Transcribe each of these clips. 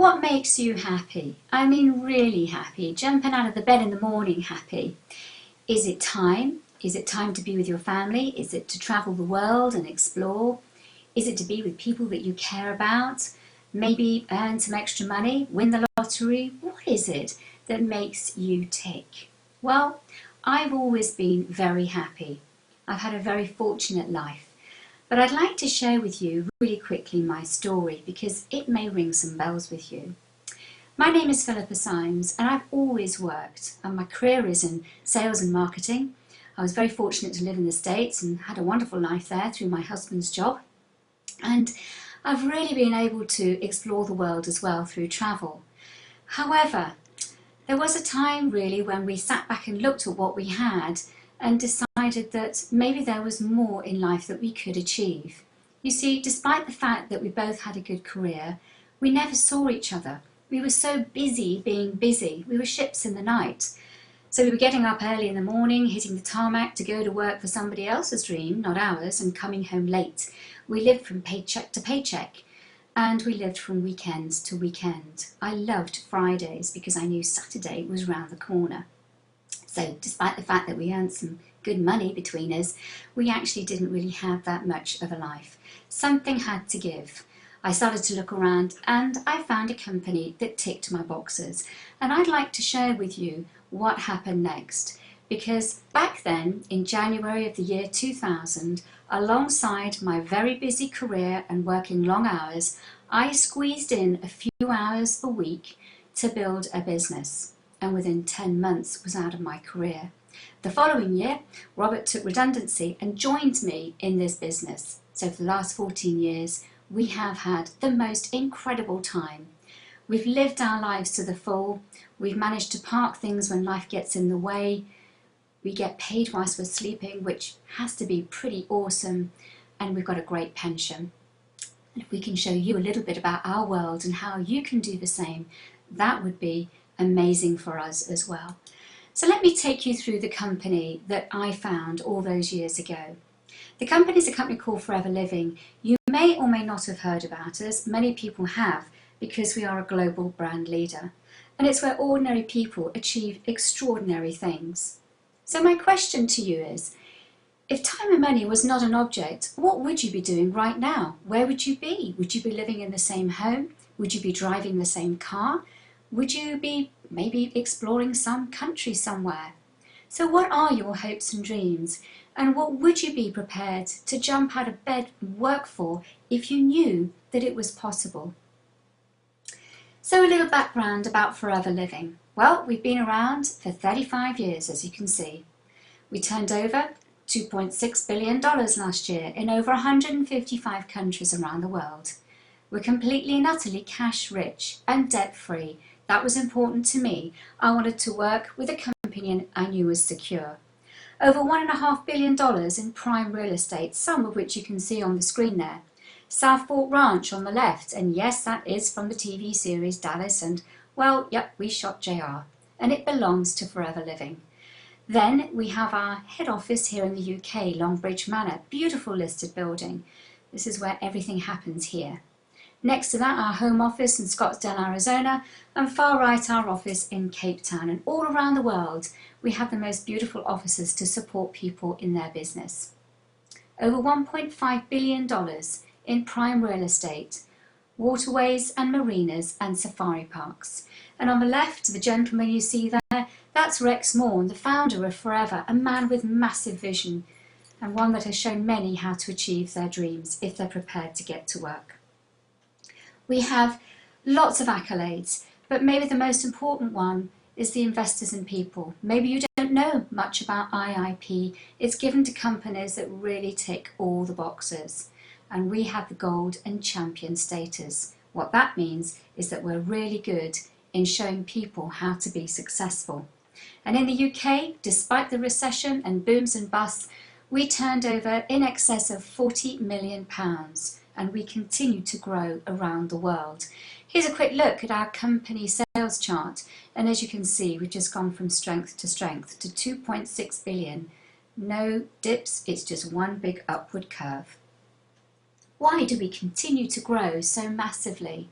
What makes you happy? I mean really happy, jumping out of the bed in the morning happy. Is it time? Is it time to be with your family? Is it to travel the world and explore? Is it to be with people that you care about? Maybe earn some extra money, win the lottery? What is it that makes you tick? Well, I've always been very happy. I've had a very fortunate life. But I'd like to share with you really quickly my story because it may ring some bells with you. My name is Philippa Symes and I've always worked, and my career is in sales and marketing. I was very fortunate to live in the States and had a wonderful life there through my husband's job. And I've really been able to explore the world as well through travel. However, there was a time really when we sat back and looked at what we had and decided that maybe there was more in life that we could achieve. You see, despite the fact that we both had a good career, we never saw each other. We were so busy being busy. We were ships in the night. So we were getting up early in the morning, hitting the tarmac to go to work for somebody else's dream, not ours, and coming home late. We lived from paycheck to paycheck, and we lived from weekend to weekend. I loved Fridays because I knew Saturday was round the corner. So despite the fact that we earned some good money between us, we actually didn't really have that much of a life. Something had to give. I started to look around and I found a company that ticked my boxes. And I'd like to share with you what happened next. Because back then, in January of the year 2000, alongside my very busy career and working long hours, I squeezed in a few hours a week to build a business. And within 10 months was out of my career. The following year, Robert took redundancy and joined me in this business. So for the last 14 years, we have had the most incredible time. We've lived our lives to the full. We've managed to park things when life gets in the way. We get paid whilst we're sleeping, which has to be pretty awesome. And we've got a great pension. And if we can show you a little bit about our world and how you can do the same, that would be amazing for us as well. So let me take you through the company that I found all those years ago. The company is a company called Forever Living. You may or may not have heard about us. Many people have, because we are a global brand leader. And it's where ordinary people achieve extraordinary things. So my question to you is, if time and money was not an object, what would you be doing right now? Where would you be? Would you be living in the same home? Would you be driving the same car? Would you be maybe exploring some country somewhere? So what are your hopes and dreams? And what would you be prepared to jump out of bed and work for if you knew that it was possible? So a little background about Forever Living. Well, we've been around for 35 years, as you can see. We turned over $2.6 billion last year in over 155 countries around the world. We're completely and utterly cash rich and debt free. That was important to me. I wanted to work with a company I knew was secure. Over $1.5 billion in prime real estate, some of which you can see on the screen there. South Fork Ranch on the left, and yes, that is from the TV series Dallas, and well, yep, we shot JR, and it belongs to Forever Living. Then we have our head office here in the UK, Longbridge Manor, beautiful listed building. This is where everything happens here. Next to that, our home office in Scottsdale, Arizona, and far right, our office in Cape Town. And all around the world, we have the most beautiful offices to support people in their business. Over $1.5 billion in prime real estate, waterways and marinas and safari parks. And on the left, the gentleman you see there, that's Rex Morn, the founder of Forever, a man with massive vision and one that has shown many how to achieve their dreams if they're prepared to get to work. We have lots of accolades, but maybe the most important one is the investors in people. Maybe you don't know much about IIP. It's given to companies that really tick all the boxes. And we have the gold and champion status. What that means is that we're really good in showing people how to be successful. And in the UK, despite the recession and booms and busts, we turned over in excess of £40 million. And we continue to grow around the world. Here's a quick look at our company sales chart, and as you can see, we've just gone from strength to 2.6 billion. No dips, it's just one big upward curve. Why do we continue to grow so massively?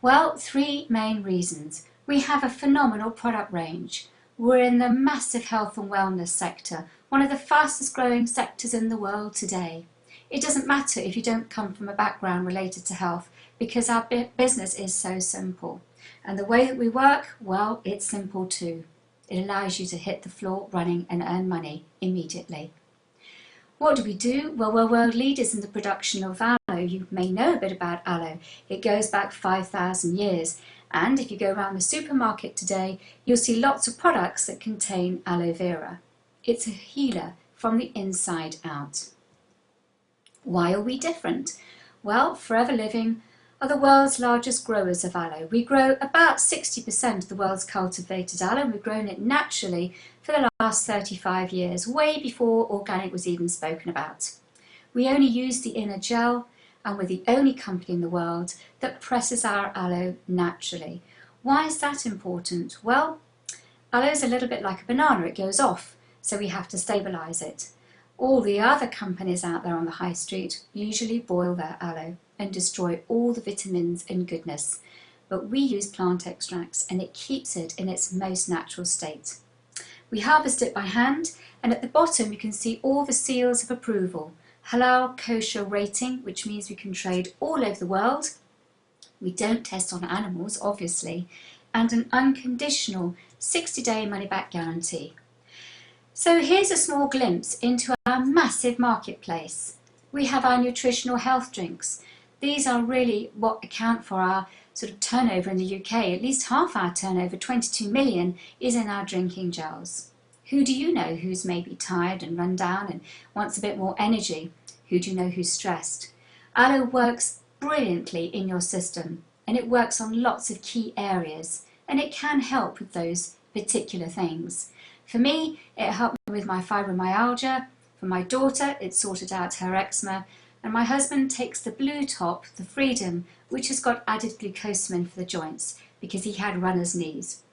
Well, three main reasons. We have a phenomenal product range. We're in the massive health and wellness sector, one of the fastest growing sectors in the world today. It doesn't matter if you don't come from a background related to health, because our business is so simple. And the way that we work, well, it's simple too. It allows you to hit the floor running and earn money immediately. What do? Well, we're world leaders in the production of aloe. You may know a bit about aloe. It goes back 5,000 years. And if you go around the supermarket today, you'll see lots of products that contain aloe vera. It's a healer from the inside out. Why are we different? Well, Forever Living are the world's largest growers of aloe. We grow about 60% of the world's cultivated aloe, and we've grown it naturally for the last 35 years, way before organic was even spoken about. We only use the inner gel, and we're the only company in the world that presses our aloe naturally. Why is that important? Well, aloe is a little bit like a banana, it goes off, so we have to stabilise it. All the other companies out there on the high street usually boil their aloe and destroy all the vitamins and goodness. But we use plant extracts and it keeps it in its most natural state. We harvest it by hand, and at the bottom you can see all the seals of approval. Halal kosher rating, which means we can trade all over the world. We don't test on animals, obviously, and an unconditional 60-day money-back guarantee. So here's a small glimpse into our massive marketplace. We have our nutritional health drinks. These are really what account for our sort of turnover in the UK. At least half our turnover, 22 million, is in our drinking gels. Who do you know who's maybe tired and run down and wants a bit more energy? Who do you know who's stressed? Aloe works brilliantly in your system, and it works on lots of key areas, and it can help with those particular things. For me, it helped me with my fibromyalgia. For my daughter, it sorted out her eczema. And my husband takes the blue top, the Freedom, which has got added glucosamine for the joints because he had runner's knees.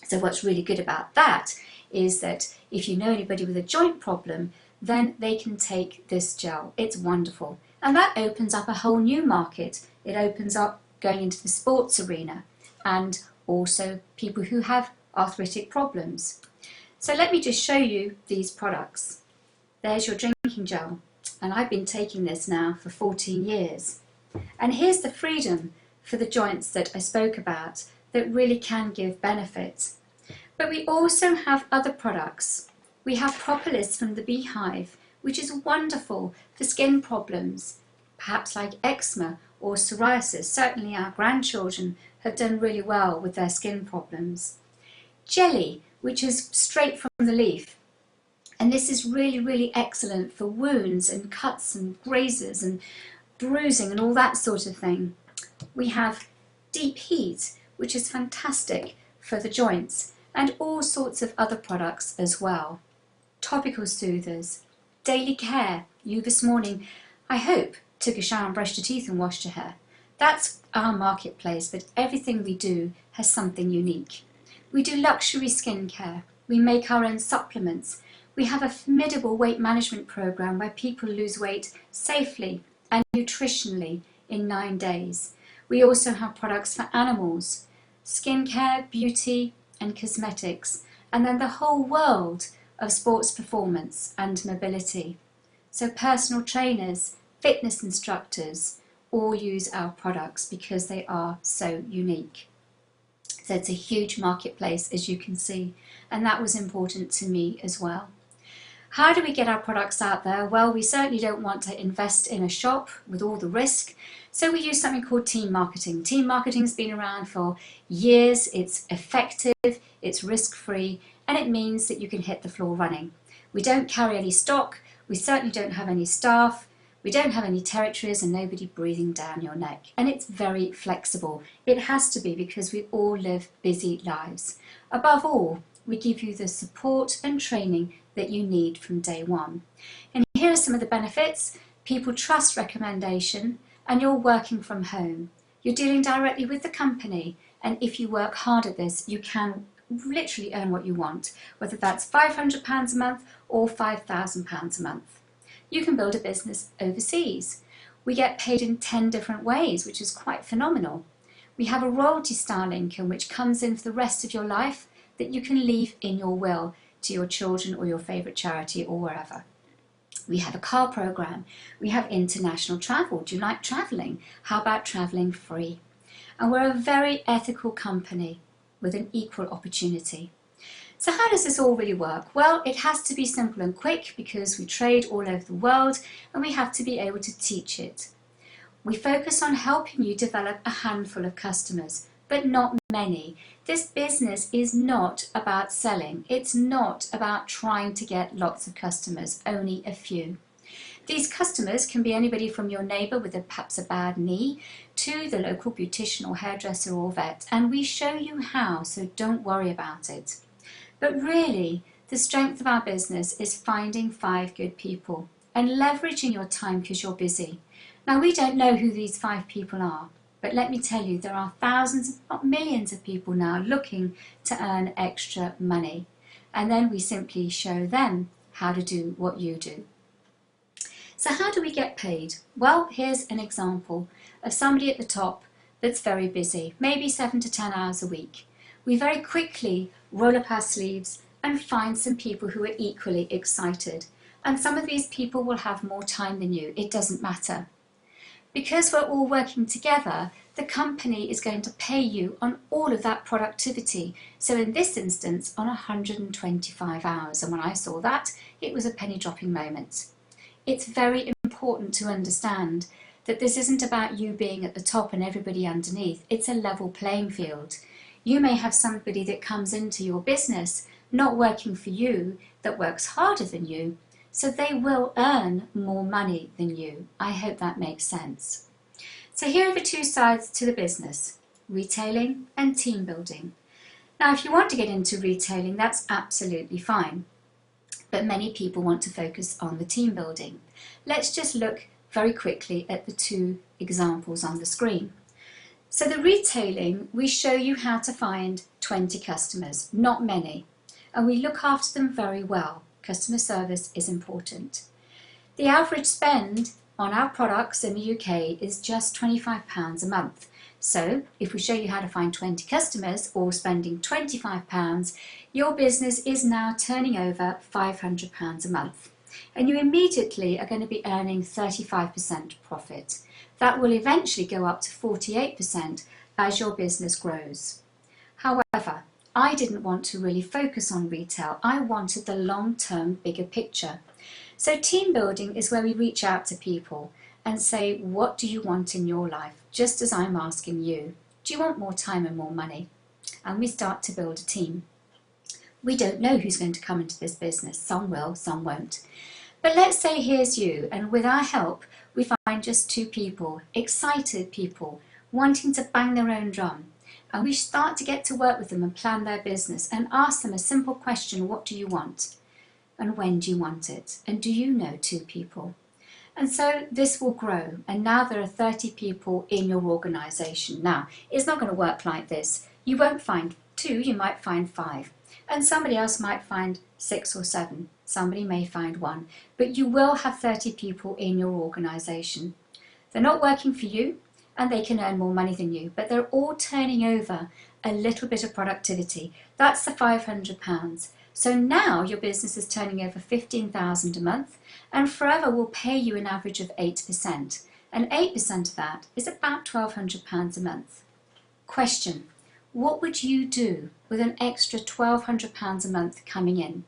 So what's really good about that is that if you know anybody with a joint problem, then they can take this gel. It's wonderful. And that opens up a whole new market. It opens up going into the sports arena and also people who have arthritic problems. So let me just show you these products. There's your drinking gel, and I've been taking this now for 14 years. And here's the Freedom for the joints that I spoke about that really can give benefits. But we also have other products. We have propolis from the beehive, which is wonderful for skin problems, perhaps like eczema or psoriasis. Certainly our grandchildren have done really well with their skin problems. Jelly, which is straight from the leaf. And this is really, really excellent for wounds and cuts and grazes and bruising and all that sort of thing. We have Deep Heat, which is fantastic for the joints, and all sorts of other products as well. Topical soothers, daily care. You this morning, I hope, took a shower and brushed your teeth and washed your hair. That's our marketplace, but everything we do has something unique. We do luxury skincare. We make our own supplements. We have a formidable weight management program where people lose weight safely and nutritionally in 9 days. We also have products for animals, skincare, beauty and cosmetics, and then the whole world of sports performance and mobility. So personal trainers, fitness instructors all use our products because they are so unique. So it's a huge marketplace, as you can see, and that was important to me as well. How do we get our products out there? Well, we certainly don't want to invest in a shop with all the risk, so we use something called team marketing. Team marketing has been around for years, it's effective, it's risk-free, and it means that you can hit the floor running. We don't carry any stock, we certainly don't have any staff, we don't have any territories and nobody breathing down your neck. And it's very flexible. It has to be because we all live busy lives. Above all, we give you the support and training that you need from day one. And here are some of the benefits. People trust recommendation, and you're working from home. You're dealing directly with the company, and if you work hard at this, you can literally earn what you want, whether that's £500 a month or £5,000 a month. You can build a business overseas. We get paid in 10 different ways, which is quite phenomenal. We have a royalty style income which comes in for the rest of your life that you can leave in your will to your children or your favourite charity or wherever. We have a car program. We have international travel. Do you like travelling? How about travelling free? And we're a very ethical company with an equal opportunity. So how does this all really work? Well, it has to be simple and quick because we trade all over the world and we have to be able to teach it. We focus on helping you develop a handful of customers, but not many. This business is not about selling. It's not about trying to get lots of customers, only a few. These customers can be anybody from your neighbour with perhaps a bad knee to the local beautician or hairdresser or vet, and we show you how, so don't worry about it. But really, the strength of our business is finding 5 good people and leveraging your time because you're busy. Now, we don't know who these 5 people are, but let me tell you, there are thousands, if not millions of people now looking to earn extra money. And then we simply show them how to do what you do. So how do we get paid? Well, here's an example of somebody at the top that's very busy, maybe 7 to 10 hours a week. We very quickly roll up our sleeves and find some people who are equally excited. And some of these people will have more time than you. It doesn't matter. Because we're all working together, the company is going to pay you on all of that productivity. So in this instance, on 125 hours. And when I saw that, it was a penny dropping moment. It's very important to understand that this isn't about you being at the top and everybody underneath. It's a level playing field. You may have somebody that comes into your business not working for you, that works harder than you, so they will earn more money than you. I hope that makes sense. So here are the 2 sides to the business, retailing and team building. Now, if you want to get into retailing, that's absolutely fine. But many people want to focus on the team building. Let's just look very quickly at the 2 examples on the screen. So the retailing, we show you how to find 20 customers, not many, and we look after them very well. Customer service is important. The average spend on our products in the UK is just £25 a month. So if we show you how to find 20 customers or spending £25, your business is now turning over £500 a month. And you immediately are going to be earning 35% profit. That will eventually go up to 48% as your business grows. However, I didn't want to really focus on retail. I wanted the long-term bigger picture. So team building is where we reach out to people and say, what do you want in your life? Just as I'm asking you, do you want more time and more money? And we start to build a team. We don't know who's going to come into this business. Some will, some won't. But let's say here's you, and with our help, we find just 2 people, excited people, wanting to bang their own drum. And we start to get to work with them and plan their business and ask them a simple question, what do you want? And when do you want it? And do you know 2 people? And so this will grow. And now there are 30 people in your organisation. Now, it's not going to work like this. You won't find 2, you might find 5. And somebody else might find 6 or 7. Somebody may find 1. But you will have 30 people in your organisation. They're not working for you, and they can earn more money than you, but they're all turning over a little bit of productivity. That's the £500. So now your business is turning over £15,000 a month, and Forever will pay you an average of 8%. And 8% of that is about £1,200 a month. Question: what would you do with an extra £1,200 a month coming in?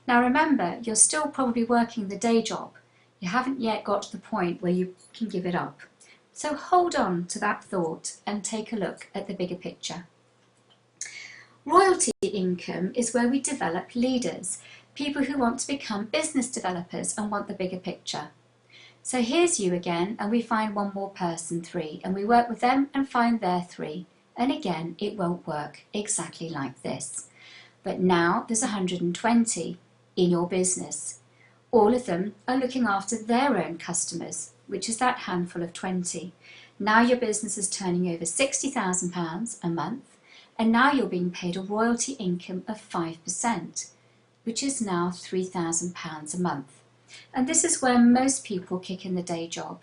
Now remember, you're still probably working the day job. You haven't yet got to the point where you can give it up. So hold on to that thought and take a look at the bigger picture. Royalty income is where we develop leaders, people who want to become business developers and want the bigger picture. So here's you again, and we find 1 more person, 3, and we work with them and find their 3. And again, it won't work exactly like this. But now there's 120 in your business. All of them are looking after their own customers, which is that handful of 20. Now your business is turning over £60,000 a month, and now you're being paid a royalty income of 5%, which is now £3,000 a month. And this is where most people kick in the day job,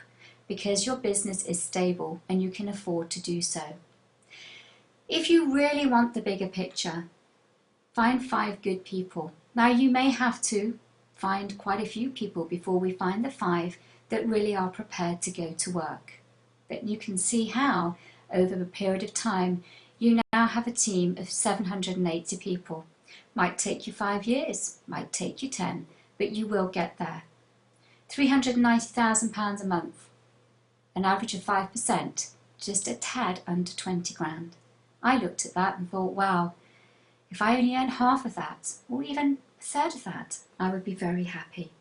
because your business is stable and you can afford to do so. If you really want the bigger picture, find 5 good people. Now you may have to find quite a few people before we find the 5 that really are prepared to go to work. But you can see how, over a period of time, you now have a team of 780 people. Might take you 5 years, might take you 10, but you will get there. £390,000 a month, an average of 5%, just a tad under 20 grand. I looked at that and thought, wow, if I only earn half of that, or even a third of that, I would be very happy.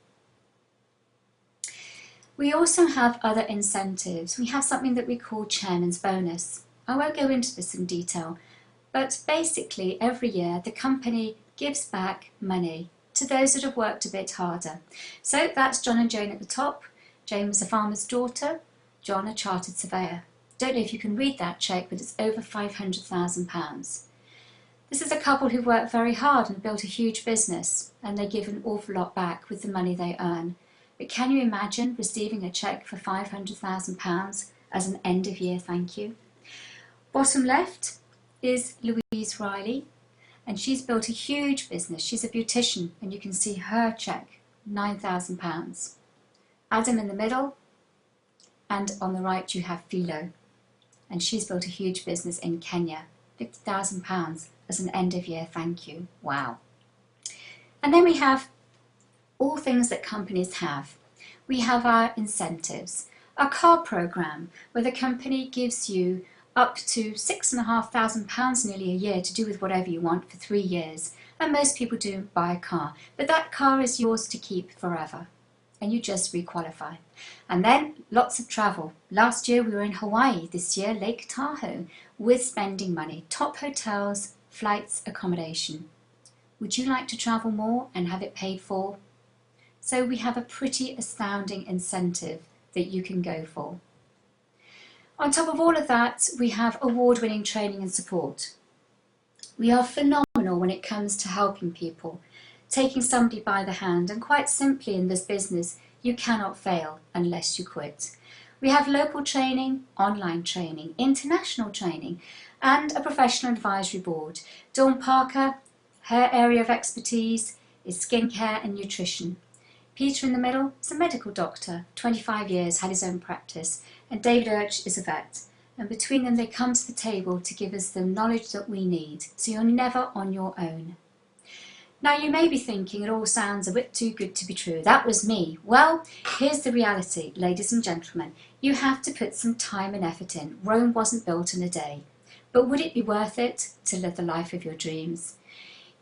We also have other incentives. We have something that we call Chairman's Bonus. I won't go into this in detail, but basically every year the company gives back money to those that have worked a bit harder. So that's John and Jane at the top. Jane was a farmer's daughter, John a chartered surveyor. Don't know if you can read that cheque, but it's over £500,000. This is a couple who worked very hard and built a huge business, and they give an awful lot back with the money they earn. But can you imagine receiving a cheque for £500,000 as an end of year thank you? Bottom left is Louise Riley, and she's built a huge business. She's a beautician, and you can see her cheque, £9,000. Adam in the middle, and on the right you have Philo, and she's built a huge business in Kenya, £50,000 as an end of year thank you. Wow. And then we have all things that companies have. We have our incentives, a car program where the company gives you up to £6,500 nearly a year to do with whatever you want for 3 years, and most people do buy a car, but that car is yours to keep forever and you just requalify. And then lots of travel. Last year we were in Hawaii, this year Lake Tahoe, with spending money, top hotels, flights, accommodation. Would you like to travel more and have it paid for? So we have a pretty astounding incentive that you can go for. On top of all of that, we have award-winning training and support. We are phenomenal when it comes to helping people, taking somebody by the hand, and quite simply in this business, you cannot fail unless you quit. We have local training, online training, international training, and a professional advisory board. Dawn Parker, her area of expertise is skincare and nutrition. Peter in the middle is a medical doctor, 25 years, had his own practice, and David Urch is a vet. And between them they come to the table to give us the knowledge that we need, so you're never on your own. Now you may be thinking it all sounds a bit too good to be true. That was me. Well, here's the reality, ladies and gentlemen. You have to put some time and effort in. Rome wasn't built in a day. But would it be worth it to live the life of your dreams?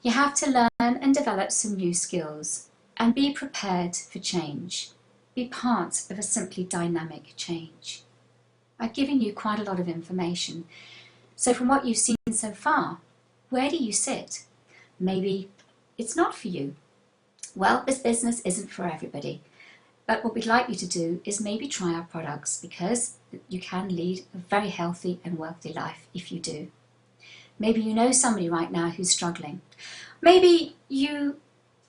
You have to learn and develop some new skills and be prepared for change. Be part of a simply dynamic change. I've given you quite a lot of information. So from what you've seen so far, where do you sit? Maybe it's not for you. Well, this business isn't for everybody. But what we'd like you to do is maybe try our products, because you can lead a very healthy and wealthy life if you do. Maybe you know somebody right now who's struggling. Maybe you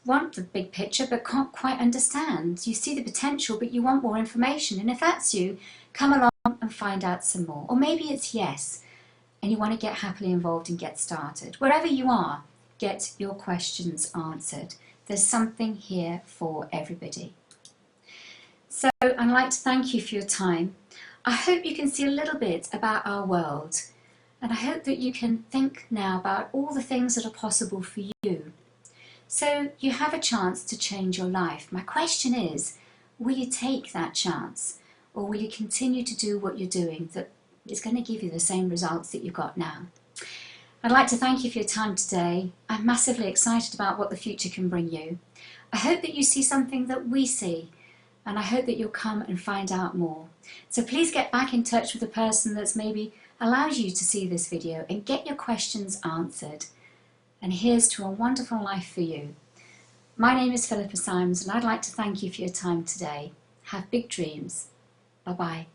want the big picture but can't quite understand. You see the potential but you want more information, and if that's you, come along and find out some more. Or maybe it's yes, and you want to get happily involved and get started. Wherever you are, get your questions answered. There's something here for everybody. So I'd like to thank you for your time. I hope you can see a little bit about our world, and I hope that you can think now about all the things that are possible for you. So you have a chance to change your life. My question is, will you take that chance, or will you continue to do what you're doing that is going to give you the same results that you've got now? I'd like to thank you for your time today. I'm massively excited about what the future can bring you. I hope that you see something that we see, and I hope that you'll come and find out more. So please get back in touch with the person that's maybe allowed you to see this video and get your questions answered. And here's to a wonderful life for you. My name is Philippa Symes, and I'd like to thank you for your time today. Have big dreams. Bye-bye.